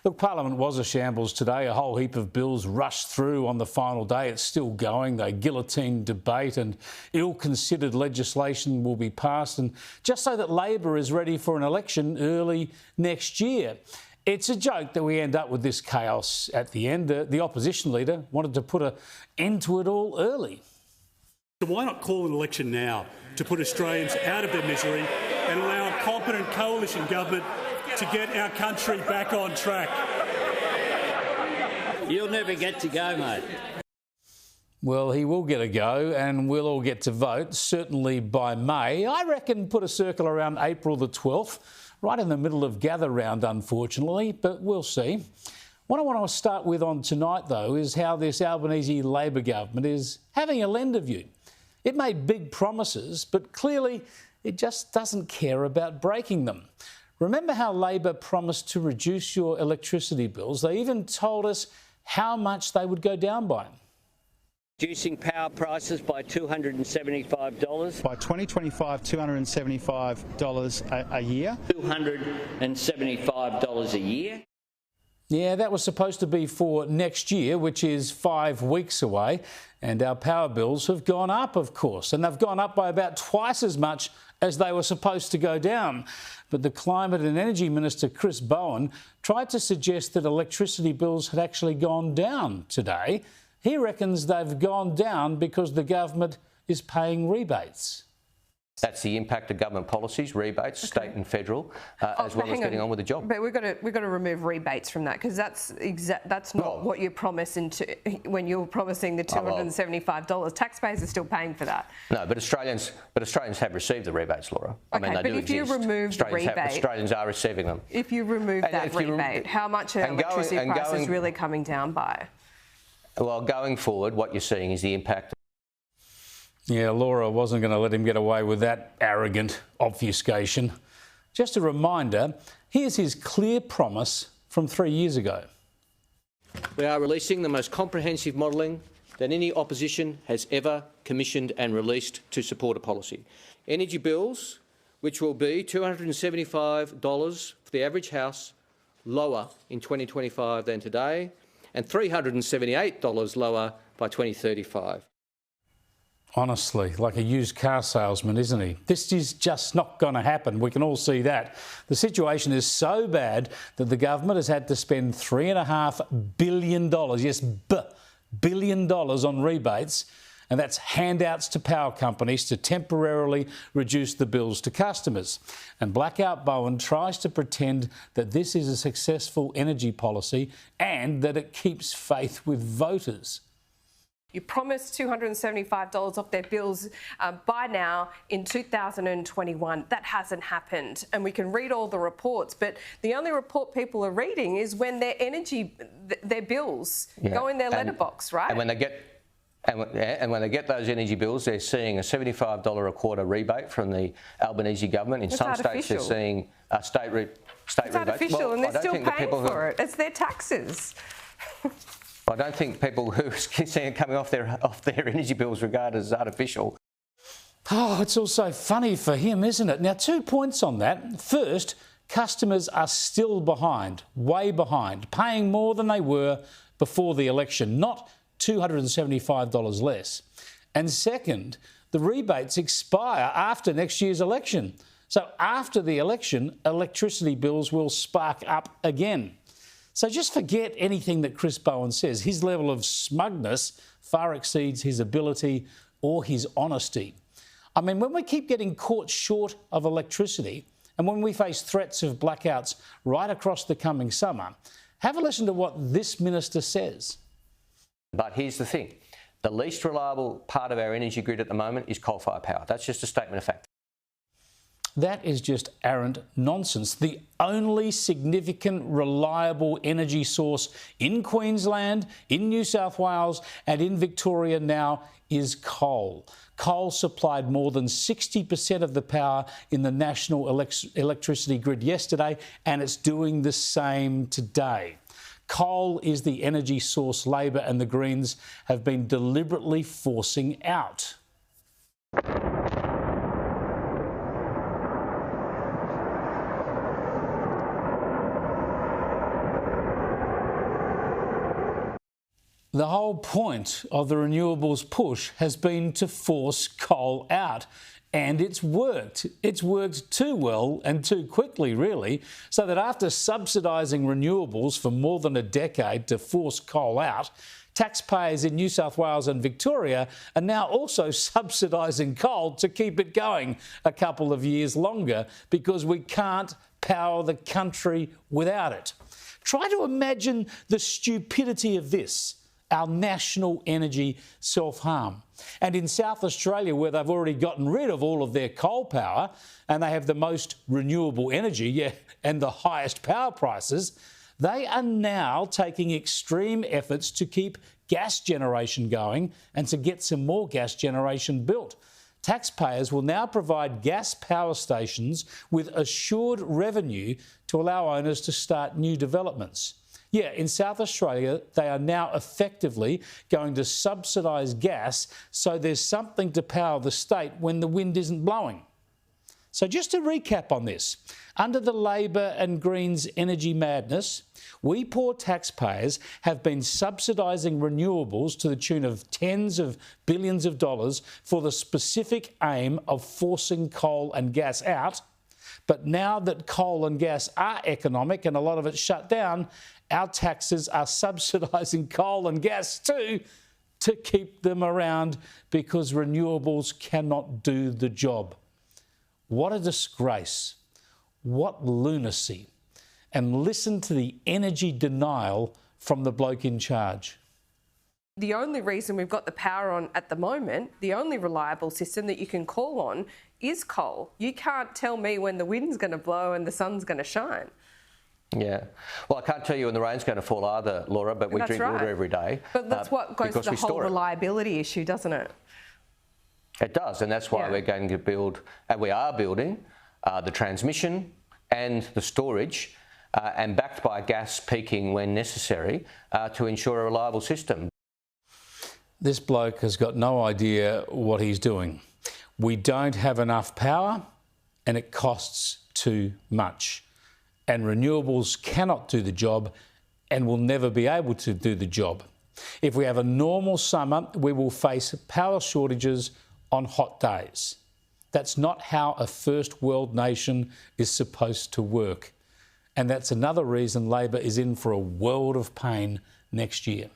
Look, Parliament was a shambles today. A whole heap of bills rushed through on the final day. It's still going. They guillotined debate and ill-considered legislation will be passed, and just so that Labor is ready for an election early next year. It's a joke that we end up with this chaos at the end. The opposition leader wanted to put an end to it all early. So why not call an election now to put Australians out of their misery and allow a competent coalition government to get our country back on track? You'll never get to go, mate. Well, he will get a go and we'll all get to vote, certainly by May. I reckon put a circle around April the 12th, right in the middle of gather round, unfortunately, but we'll see. What I want to start with on tonight, though, is how this Albanese Labor government is having a lender view. It made big promises, but clearly it just doesn't care about breaking them. Remember how Labor promised to reduce your electricity bills? They even told us how much they would go down by. Reducing power prices by $275. By 2025, $275 a year. $275 a year. Yeah, that was supposed to be for next year, which is 5 weeks away. And our power bills have gone up, of course, and they've gone up by about twice as much as they were supposed to go down. But the Climate and Energy Minister, Chris Bowen, tried to suggest that electricity bills had actually gone down today. He reckons they've gone down because the government is paying rebates. That's the impact of government policies, rebates, state and federal, as well as getting on with the job. But we've got to remove rebates from that, because that's not what you promise when you're promising the $275. Taxpayers are still paying for that. No, but Australians have received the rebates, Laura. I mean, they do exist. If you remove the rebate, Australians are receiving them. If you remove that rebate, how much are electricity prices really coming down by? Well, going forward, what you're seeing is the impact. Yeah, Laura wasn't going to let him get away with that arrogant obfuscation. Just a reminder, here's his clear promise from 3 years ago. We are releasing the most comprehensive modelling that any opposition has ever commissioned and released to support a policy. Energy bills, which will be $275 for the average house, lower in 2025 than today, and $378 lower by 2035. Honestly, like a used car salesman, isn't he? This is just not going to happen. We can all see that. The situation is so bad that the government has had to spend $3.5 billion, yes, billion dollars on rebates, and that's handouts to power companies to temporarily reduce the bills to customers. And Blackout Bowen tries to pretend that this is a successful energy policy and that it keeps faith with voters. You promised $275 off their bills by now in 2021. That hasn't happened. And we can read all the reports, but the only report people are reading is when their bills go in their letterbox, right? And when they get those energy bills, they're seeing a $75 a quarter rebate from the Albanese government. In some states, they're seeing state rebates. It's artificial, and they're still paying for it. It's their taxes. I don't think people who see it coming off their energy bills regard it as artificial. Oh, it's also funny for him, isn't it? Now, 2 points on that. First, customers are still behind, way behind, paying more than they were before the election, not $275 less. And second, the rebates expire after next year's election. So after the election, electricity bills will spark up again. So just forget anything that Chris Bowen says. His level of smugness far exceeds his ability or his honesty. I mean, when we keep getting caught short of electricity and when we face threats of blackouts right across the coming summer, have a listen to what this minister says. But here's the thing. The least reliable part of our energy grid at the moment is coal-fired power. That's just a statement of fact. That is just arrant nonsense. The only significant reliable energy source in Queensland, in New South Wales and in Victoria now is coal. Coal supplied more than 60% of the power in the national electricity grid yesterday, and it's doing the same today. Coal is the energy source Labor and the Greens have been deliberately forcing out. The whole point of the renewables push has been to force coal out. And it's worked. It's worked too well and too quickly, really, so that after subsidising renewables for more than a decade to force coal out, taxpayers in New South Wales and Victoria are now also subsidising coal to keep it going a couple of years longer because we can't power the country without it. Try to imagine the stupidity of this. Our national energy self-harm. And in South Australia, where they've already gotten rid of all of their coal power and they have the most renewable energy, and the highest power prices, they are now taking extreme efforts to keep gas generation going and to get some more gas generation built. Taxpayers will now provide gas power stations with assured revenue to allow owners to start new developments. Yeah, in South Australia, they are now effectively going to subsidise gas so there's something to power the state when the wind isn't blowing. So just to recap on this, under the Labor and Greens energy madness, we poor taxpayers have been subsidising renewables to the tune of tens of billions of dollars for the specific aim of forcing coal and gas out. But now that coal and gas are economic and a lot of it's shut down, our taxes are subsidising coal and gas too to keep them around because renewables cannot do the job. What a disgrace. What lunacy. And listen to the energy denial from the bloke in charge. The only reason we've got the power on at the moment, the only reliable system that you can call on is coal. You can't tell me when the wind's going to blow and the sun's going to shine. Yeah. Well, I can't tell you when the rain's going to fall either, Laura, but we drink water every day. But that's what goes to the whole reliability issue, doesn't it? It does, and that's why we're going to build, and we are building, the transmission and the storage, and backed by gas peaking when necessary, to ensure a reliable system. This bloke has got no idea what he's doing. We don't have enough power and it costs too much. And renewables cannot do the job and will never be able to do the job. If we have a normal summer, we will face power shortages on hot days. That's not how a first world nation is supposed to work. And that's another reason Labor is in for a world of pain next year.